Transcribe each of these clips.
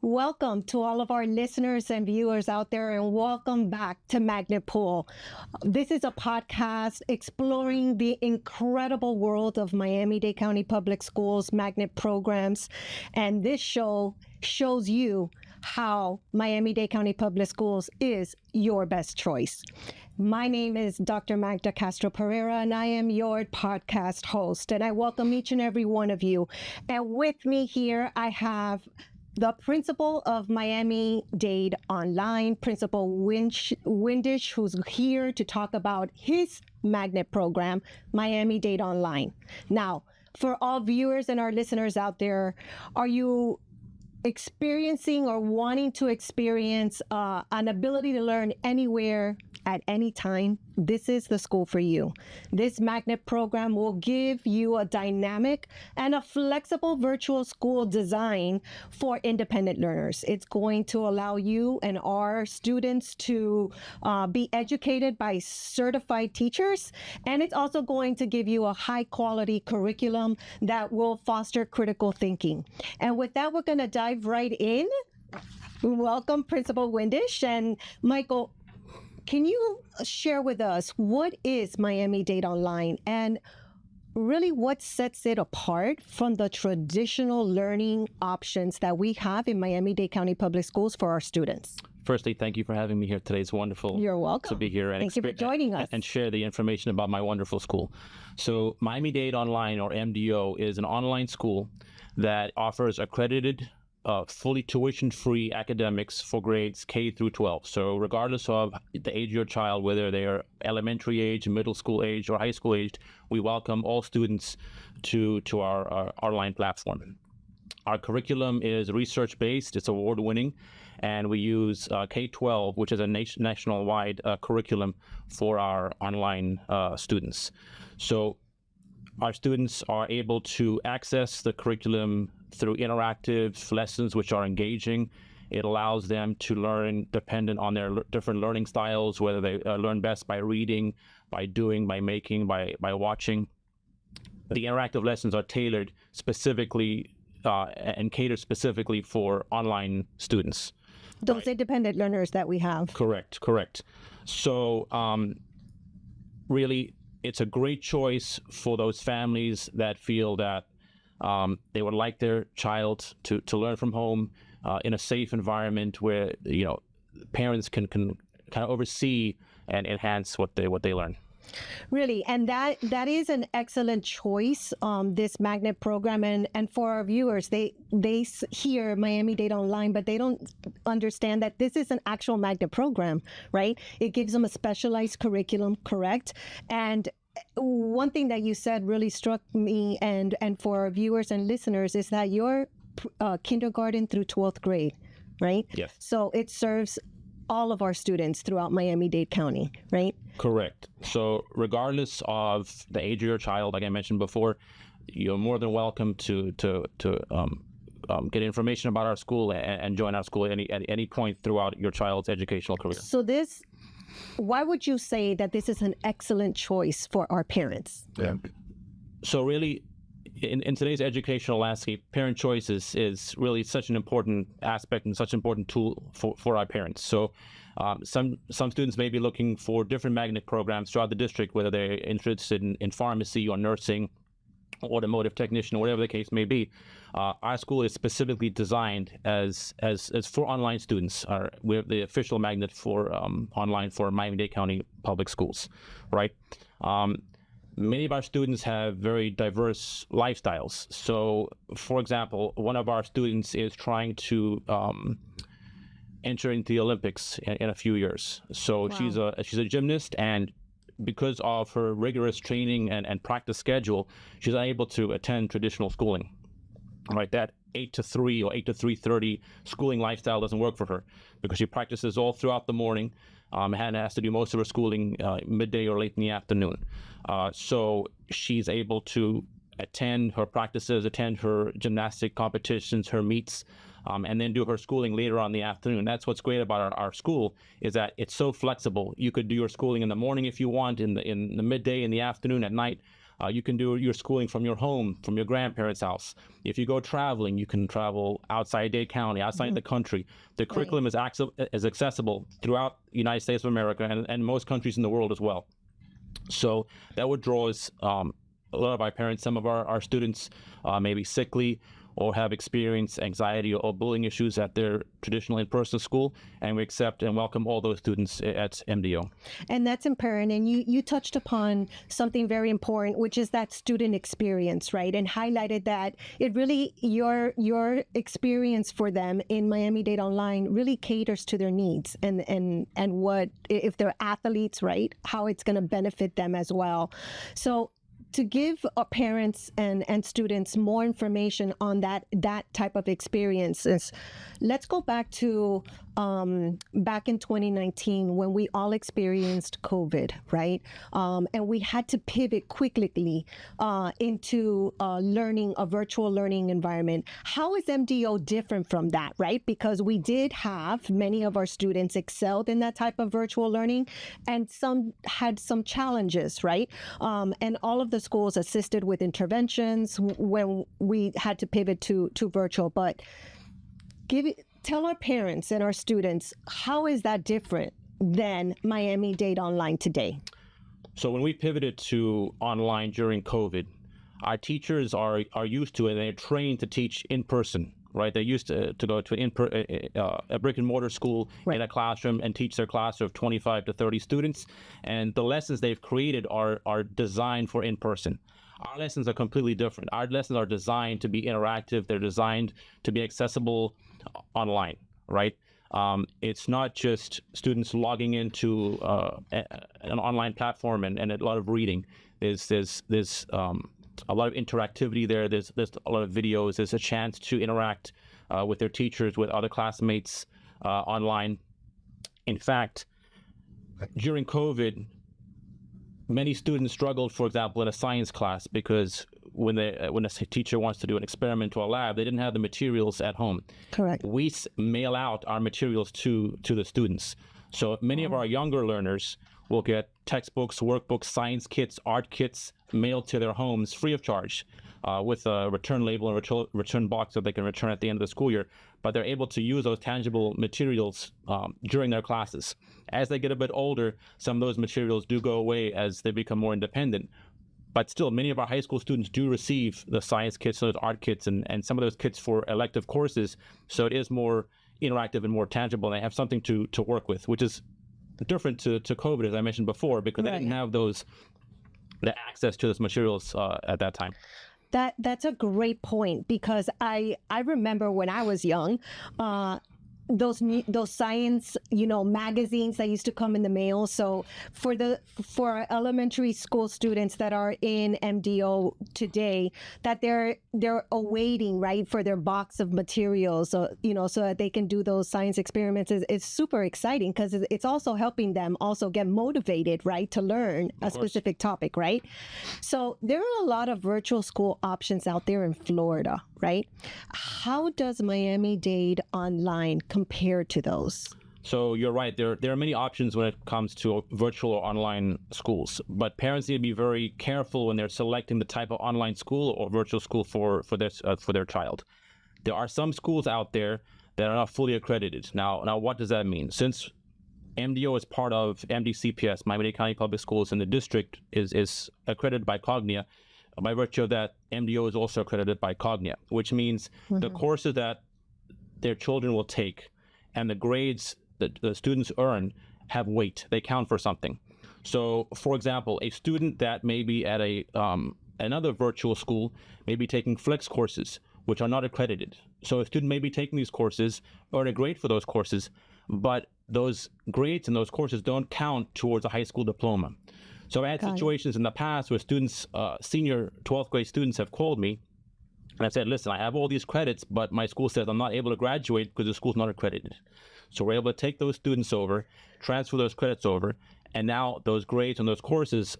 Welcome to all of our listeners and viewers out there, and welcome back to Magnet Pool. This is a podcast exploring the incredible world of Miami-Dade County Public Schools magnet programs, and this show shows you how Miami-Dade County Public Schools is your best choice. My name is Dr. Magda Castro Pereira, and I am your podcast host, and I welcome each and every one of you. And with me here, I have the principal of Miami-Dade Online, Principal Windisch, who's here to talk about his magnet program, Miami-Dade Online. Now, for all viewers and our listeners out there, are you experiencing or wanting to experience an ability to learn anywhere at any time? This is the school for you. This magnet program will give you a dynamic and a flexible virtual school design for independent learners. It's going to allow you and our students to be educated by certified teachers, and it's also going to give you a high quality curriculum that will foster critical thinking. And with that, we're going to dive right in. Welcome, Principal Windisch. And Michael, can you share with us what is Miami-Dade Online and really what sets it apart from the traditional learning options that we have in Miami-Dade County Public Schools for our students? Firstly, thank you for having me here today. It's wonderful. You're welcome. To be here and Thank you for joining us and share the information about my wonderful school. So Miami-Dade Online, or MDO, is an online school that offers accredited fully tuition-free academics for grades K through 12. So regardless of the age of your child, whether they are elementary age, middle school age, or high school aged, we welcome all students to our online platform. Our curriculum is research-based, it's award-winning, and we use K-12, which is a national-wide curriculum for our online students. So our students are able to access the curriculum through interactive lessons which are engaging. It allows them to learn dependent on their different learning styles, whether they learn best by reading, by doing, by making, by watching. The interactive lessons are tailored specifically and catered specifically for online students. Those independent learners that we have. Correct. So really, it's a great choice for those families that feel that they would like their child to learn from home in a safe environment where parents can kind of oversee and enhance what they learn. Really, and that is an excellent choice, this magnet program. And for our viewers, they hear Miami-Dade Online, but they don't understand that this is an actual magnet program, right? It gives them a specialized curriculum, correct? And one thing that you said really struck me, and for our viewers and listeners, is that you're kindergarten through 12th grade, right? Yes. So it serves all of our students throughout Miami-Dade County, right? Correct. So regardless of the age of your child, like I mentioned before, you're more than welcome to get information about our school and join our school at any point throughout your child's educational career. So why would you say that this is an excellent choice for our parents? Yeah. So really, in today's educational landscape, parent choice is really such an important aspect and such an important tool for our parents. So some students may be looking for different magnet programs throughout the district, whether they're interested in pharmacy or nursing, automotive technician, or whatever the case may be. Our school is specifically designed as for online students. We're the official magnet for online for Miami-Dade County Public Schools, right? Many of our students have very diverse lifestyles. So, for example, one of our students is trying to enter into the Olympics in a few years. So wow. She's a gymnast, and because of her rigorous training and practice schedule, she's unable to attend traditional schooling. Right, that 8 to 3 or 8 to 3:30 schooling lifestyle doesn't work for her because she practices all throughout the morning. And has to do most of her schooling midday or late in the afternoon. So she's able to attend her practices, attend her gymnastic competitions, her meets, and then do her schooling later on in the afternoon. That's what's great about our school, is that it's so flexible. You could do your schooling in the morning if you want, in the midday, in the afternoon, at night. You can do your schooling from your home, from your grandparents' house. If you go traveling, you can travel outside Dade County, outside the country. The curriculum is accessible throughout the United States of America and most countries in the world as well. So that would draw us a lot of our parents. Some of our students may be sickly or have experienced anxiety or bullying issues at their traditional in-person school, and we accept and welcome all those students at MDO. And that's important. And you touched upon something very important, which is that student experience, right? And highlighted that it really, your experience for them in Miami-Dade Online really caters to their needs and what, if they're athletes, right, how it's going to benefit them as well. So to give our parents and students more information on that type of experiences, let's go back to back in 2019 when we all experienced COVID, right? And we had to pivot quickly into learning a virtual learning environment. How is MDO different from that, right? Because we did have many of our students excelled in that type of virtual learning, and some had some challenges, right? And all of the schools assisted with interventions when we had to pivot to virtual. But tell our parents and our students, how is that different than Miami-Dade Online today? So when we pivoted to online during COVID, our teachers are used to it, and they're trained to teach in person, right? They're used to go to a brick and mortar school in a classroom and teach their class of 25 to 30 students. And the lessons they've created are designed for in person. Our lessons are completely different. Our lessons are designed to be interactive. They're designed to be accessible online, right? It's not just students logging into an online platform and a lot of reading. There's a lot of interactivity there. There's a lot of videos. There's a chance to interact with their teachers, with other classmates online. In fact, during COVID, many students struggled, for example, in a science class because when a teacher wants to do an experiment or a lab, they didn't have the materials at home. Correct. We mail out our materials to the students. So many of our younger learners will get textbooks, workbooks, science kits, art kits mailed to their homes free of charge with a return label and return box that they can return at the end of the school year. But they're able to use those tangible materials during their classes. As they get a bit older, some of those materials do go away as they become more independent. But still, many of our high school students do receive the science kits, those art kits, and some of those kits for elective courses. So it is more interactive and more tangible, and they have something to work with, which is different to COVID, as I mentioned before, because they didn't have the access to those materials at that time. That's a great point, because I remember when I was young, those science magazines that used to come in the mail. So for our elementary school students that are in MDO today, that they're awaiting, right, for their box of materials, so so that they can do those science experiments is super exciting, because it's also helping them also get motivated, right, to learn a specific topic, right? So there are a lot of virtual school options out there in Florida, right? How does Miami-Dade Online compare to those? So you're right. There are many options when it comes to virtual or online schools, but parents need to be very careful when they're selecting the type of online school or virtual school for their child. There are some schools out there that are not fully accredited. Now, what does that mean? Since MDO is part of MDCPS, Miami-Dade County Public Schools, and the district is accredited by Cognia, by virtue of that, MDO is also accredited by Cognia, which means the courses that their children will take and the grades that the students earn have weight. They count for something. So, for example, a student that may be at another virtual school may be taking flex courses, which are not accredited. So a student may be taking these courses, earn a grade for those courses, but those grades and those courses don't count towards a high school diploma. So I had situations in the past where students, senior 12th grade students have called me and I said, listen, I have all these credits, but my school says I'm not able to graduate because the school's not accredited. So we're able to take those students over, transfer those credits over, and now those grades and those courses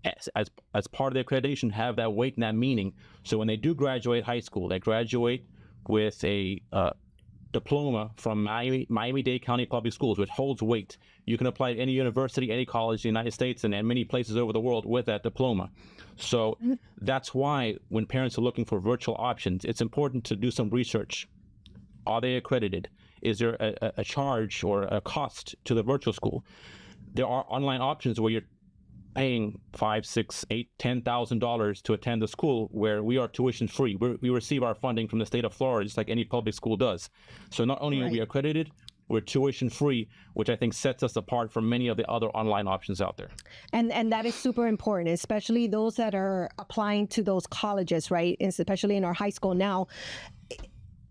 as part of their accreditation have that weight and that meaning. So when they do graduate high school, they graduate with a diploma from Miami-Dade County Public Schools, which holds weight. You can apply to any university, any college in the United States, and many places over the world with that diploma. So that's why when parents are looking for virtual options, it's important to do some research. Are they accredited? Is there a charge or a cost to the virtual school? There are online options where you're paying $5,000, $6,000, $8,000, $10,000 to attend the school, where we are tuition free. We receive our funding from the state of Florida, just like any public school does. So not only are we accredited, we're tuition free, which I think sets us apart from many of the other online options out there. And that is super important, especially those that are applying to those colleges, right? And especially in our high school now.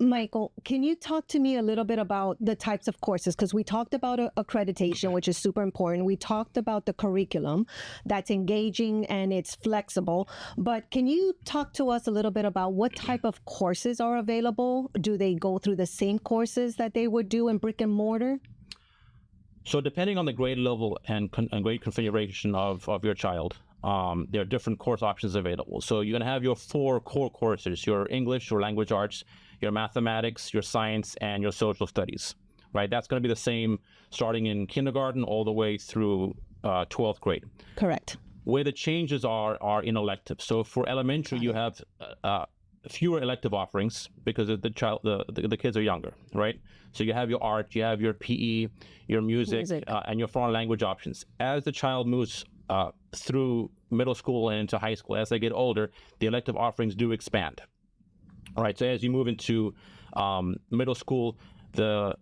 Michael, can you talk to me a little bit about the types of courses? Because we talked about accreditation, which is super important. We talked about the curriculum that's engaging and it's flexible. But can you talk to us a little bit about what type of courses are available? Do they go through the same courses that they would do in brick and mortar? So depending on the grade level and grade configuration of your child, there are different course options available. So you're going to have your 4 core courses: your English, your language arts, your mathematics, your science, and your social studies, right? That's going to be the same starting in kindergarten all the way through 12th grade. Correct. Where the changes are in electives. So for elementary, you have fewer elective offerings because the kids are younger, right? So you have your art, you have your PE, your music. And your foreign language options. As the child moves through middle school and into high school, as they get older, the elective offerings do expand. All right, so as you move into middle school, the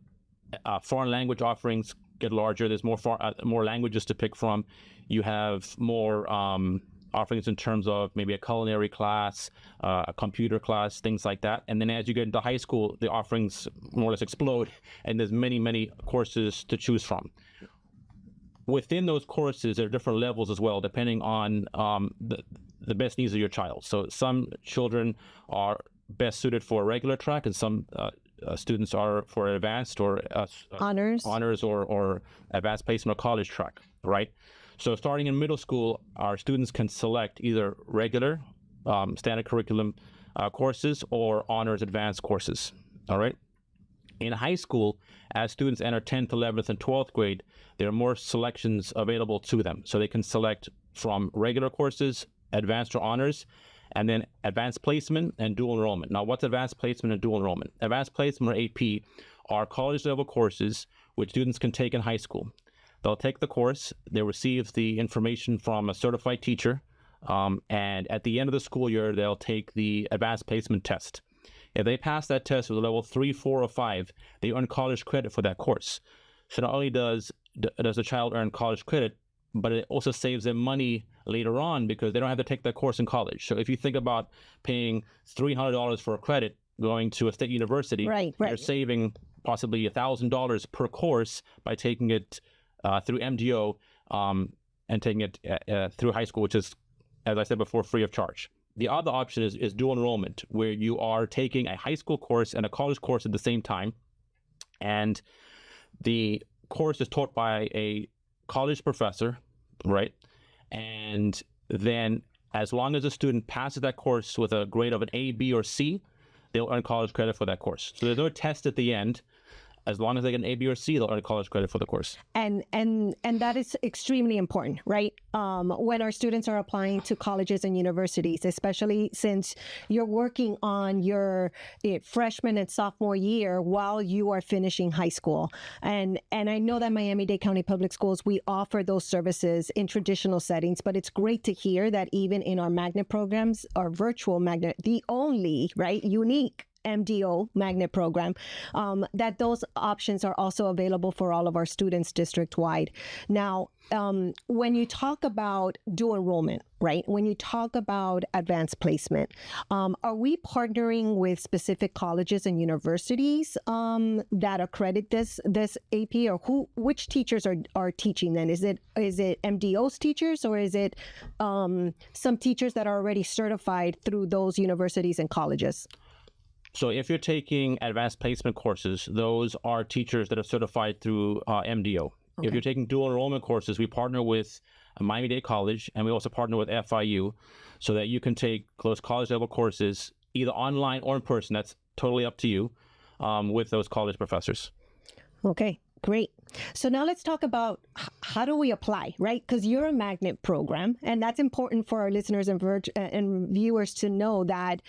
foreign language offerings get larger. There's more languages to pick from. You have more offerings in terms of maybe a culinary class, a computer class, things like that. And then as you get into high school, the offerings more or less explode, and there's many, many courses to choose from. Within those courses, there are different levels as well, depending on the best needs of your child. So some children are best suited for a regular track, and some students are for advanced or honors or advanced placement or college track, right? So starting in middle school, our students can select either regular standard curriculum courses or honors advanced courses, all right? In high school, as students enter 10th, 11th, and 12th grade, there are more selections available to them. So they can select from regular courses, advanced or honors, and then advanced placement and dual enrollment. Now, what's advanced placement and dual enrollment? Advanced placement, or AP, are college-level courses which students can take in high school. They'll take the course, they receive the information from a certified teacher, and at the end of the school year, they'll take the advanced placement test. If they pass that test with a level 3, 4, or 5, they earn college credit for that course. So not only does the child earn college credit, but it also saves them money later on because they don't have to take that course in college. So if you think about paying $300 for a credit going to a state university, you're saving possibly $1,000 per course by taking it through MDO and taking it through high school, which is, as I said before, free of charge. The other option is dual enrollment, where you are taking a high school course and a college course at the same time. And the course is taught by a college professor, right? And then as long as a student passes that course with a grade of an A, B, or C, they'll earn college credit for that course. So there's no test at the end. As long as they get an A, B, or C, they'll earn college credit for the course. And that is extremely important, right? When our students are applying to colleges and universities, especially since you're working on your freshman and sophomore year while you are finishing high school. And I know that Miami-Dade County Public Schools, we offer those services in traditional settings, but it's great to hear that even in our magnet programs, our virtual magnet, the only, right, unique MDO magnet program, that those options are also available for all of our students district-wide. Now, when you talk about dual enrollment, right, when you talk about advanced placement, are we partnering with specific colleges and universities that accredit this AP, or which teachers are teaching then? Is it MDO's teachers, or is it some teachers that are already certified through those universities and colleges? So if you're taking advanced placement courses, those are teachers that are certified through MDO. Okay. If you're taking dual enrollment courses, we partner with Miami-Dade College, and we also partner with FIU, so that you can take those college level courses either online or in person. That's totally up to you. with those college professors. Okay, great. So now let's talk about how do we apply, right? Because you're a magnet program, and that's important for our listeners and viewers to know that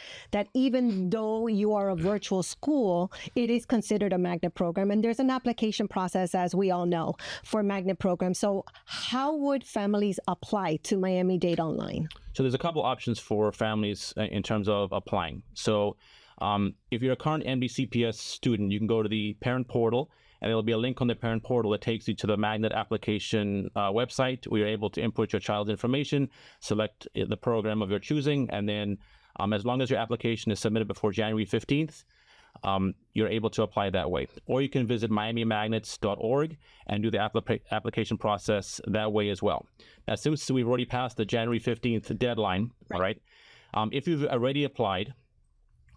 even though you are a virtual school, it is considered a magnet program, and there's an application process, as we all know, for magnet programs. So how would families apply to Miami-Dade Online? So there's a couple options for families in terms of applying. So if you're a current MD-CPS student, you can go to the parent portal, and there'll be a link on the parent portal that takes you to the magnet application website, where you're able to input your child's information, select the program of your choosing, and then as long as your application is submitted before January 15th, you're able to apply that way. Or you can visit miamimagnets.org and do the application process that way as well. Now, since we've already passed the January 15th deadline, all right, if you've already applied,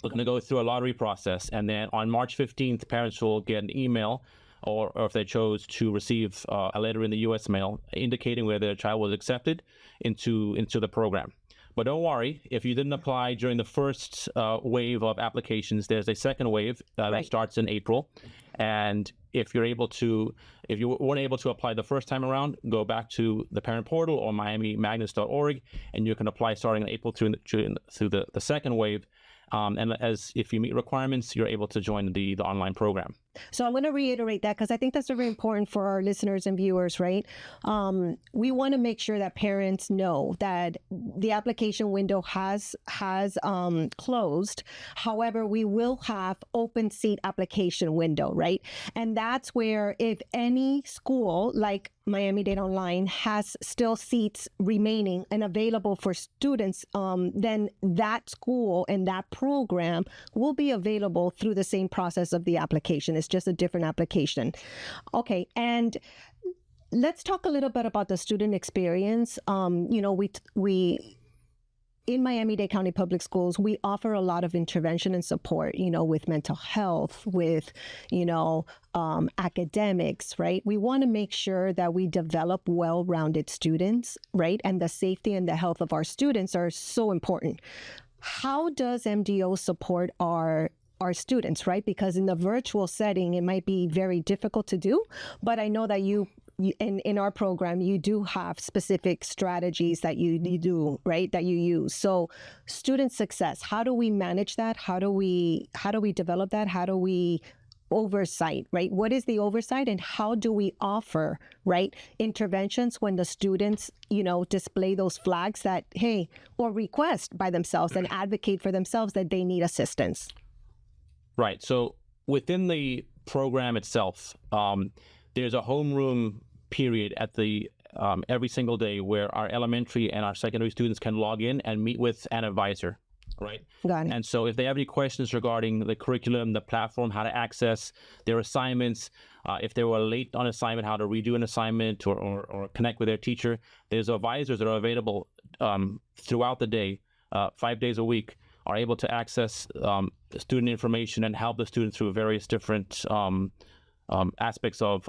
we're going to go through a lottery process, and then on March 15th, parents will get an email, or if they chose to receive a letter in the U.S. mail indicating where their child was accepted into the program. But don't worry, if you didn't apply during the first wave of applications, there's a second wave that starts in April. And if you weren't able to apply the first time around, go back to the parent portal or miamimagnets.org, and you can apply starting in April through the second wave. And if you meet requirements, you're able to join the online program. So I'm going to reiterate that because I think that's very important for our listeners and viewers, right? We want to make sure that parents know that the application window has closed. However, we will have open seat application window, right? And that's where if any school like Miami-Dade Online has still seats remaining and available for students, then that school and that program will be available through the same process of the application. It's just a different application. Okay, and let's talk a little bit about the student experience. We in Miami-Dade County Public Schools, we offer a lot of intervention and support, with mental health, with, academics, right? We want to make sure that we develop well-rounded students, right? And the safety and the health of our students are so important. How does MDO support our students, right? Because in the virtual setting, it might be very difficult to do, but I know that in our program, you do have specific strategies that you do, right? That you use. So student success, how do we manage that? How do we develop that? How do we oversight, right? What is the oversight, and how do we offer, right, interventions when the students, display those flags that, hey, or request by themselves and advocate for themselves that they need assistance? Right. So within the program itself, there's a homeroom period at the every single day where our elementary and our secondary students can log in and meet with an advisor, right? Got it. And so if they have any questions regarding the curriculum, the platform, how to access their assignments, if they were late on assignment, how to redo an assignment or connect with their teacher, there's advisors that are available throughout the day, 5 days a week, are able to access student information and help the student through various different aspects of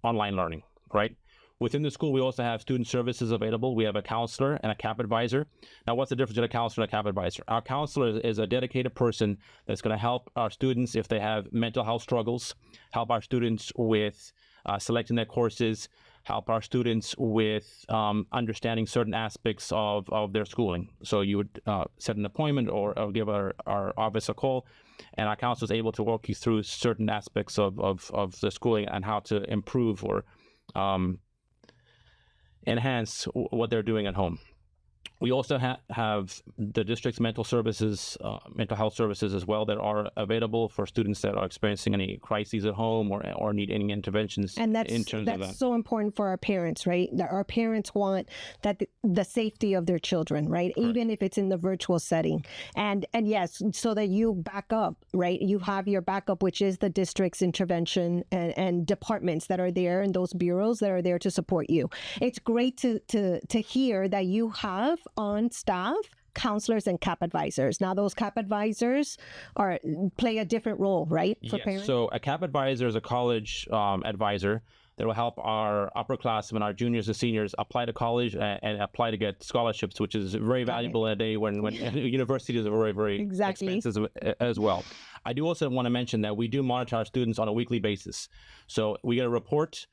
online learning, right? Within the school, we also have student services available. We have a counselor and a CAP advisor. Now, what's the difference between a counselor and a CAP advisor? Our counselor is a dedicated person that's going to help our students if they have mental health struggles, help our students with selecting their courses, help our students with understanding certain aspects of their schooling. So you would set an appointment or give our office a call, and our counselor is able to walk you through certain aspects of the schooling and how to improve or enhance what they're doing at home. We also have the district's mental health services as well that are available for students that are experiencing any crises at home or need any interventions. And that's so important for our parents, right? That our parents want that the safety of their children, right? Correct. Even if it's in the virtual setting. And yes, so that you back up, right? You have your backup, which is the district's intervention and departments that are there, and those bureaus that are there to support you. It's great to hear that you have on staff counselors and CAP advisors. Now, those CAP advisors play a different role, right, for parents? So a CAP advisor is a college advisor that will help our upperclassmen, our juniors and seniors apply to college and apply to get scholarships, which is very valuable in a day when universities are very, very expensive as well. I do also want to mention that we do monitor our students on a weekly basis. So we get a report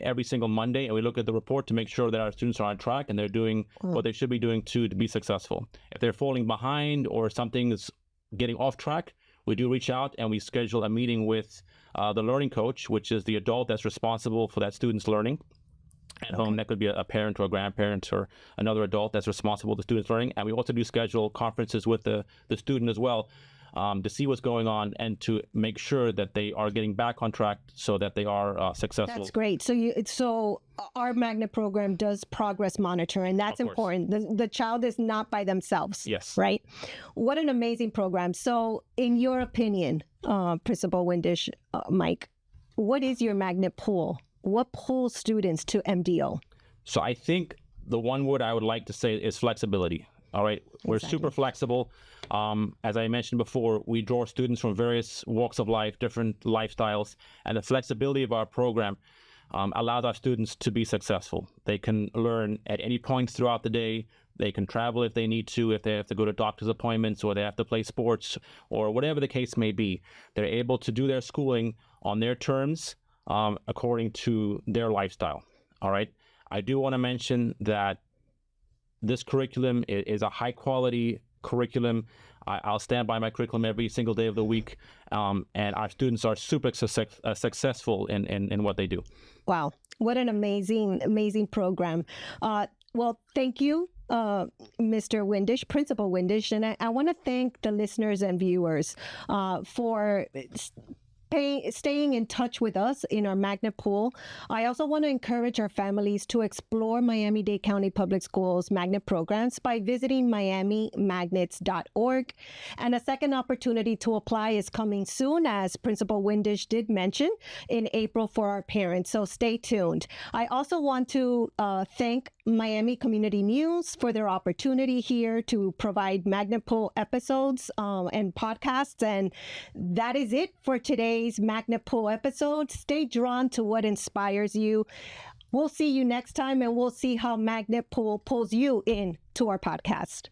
every single Monday, and we look at the report to make sure that our students are on track and they're doing what they should be doing to be successful. If they're falling behind or something is getting off track, we do reach out and we schedule a meeting with the learning coach, which is the adult that's responsible for that student's learning at home. That could be a parent or a grandparent or another adult that's responsible for the student's learning. And we also do schedule conferences with the student as well, to see what's going on and to make sure that they are getting back on track so that they are successful. That's great. So our magnet program does progress monitor, and that's important. The child is not by themselves. Yes. Right? What an amazing program. So in your opinion, Principal Windisch, Mike, what is your magnet pull? What pulls students to MDO? So I think the one word I would like to say is flexibility. All right. We're super flexible. As I mentioned before, we draw students from various walks of life, different lifestyles, and the flexibility of our program allows our students to be successful. They can learn at any point throughout the day. They can travel if they need to, if they have to go to doctor's appointments or they have to play sports or whatever the case may be. They're able to do their schooling on their terms, according to their lifestyle. All right. I do want to mention that this curriculum is a high quality curriculum. I'll stand by my curriculum every single day of the week. And our students are super successful in what they do. Wow. What an amazing program. Well, thank you, Mr. Windisch, Principal Windisch. And I want to thank the listeners and viewers for staying in touch with us in our magnet pool. I also want to encourage our families to explore Miami-Dade County Public Schools magnet programs by visiting miamimagnets.org. And a second opportunity to apply is coming soon, as Principal Windisch did mention, in April for our parents. So stay tuned. I also want to thank Miami Community News for their opportunity here to provide magnet pool episodes and podcasts. And that is it for today's magnet pool episode. Stay drawn to what inspires you. We'll see you next time, and we'll see how magnet pool pulls you in to our podcast.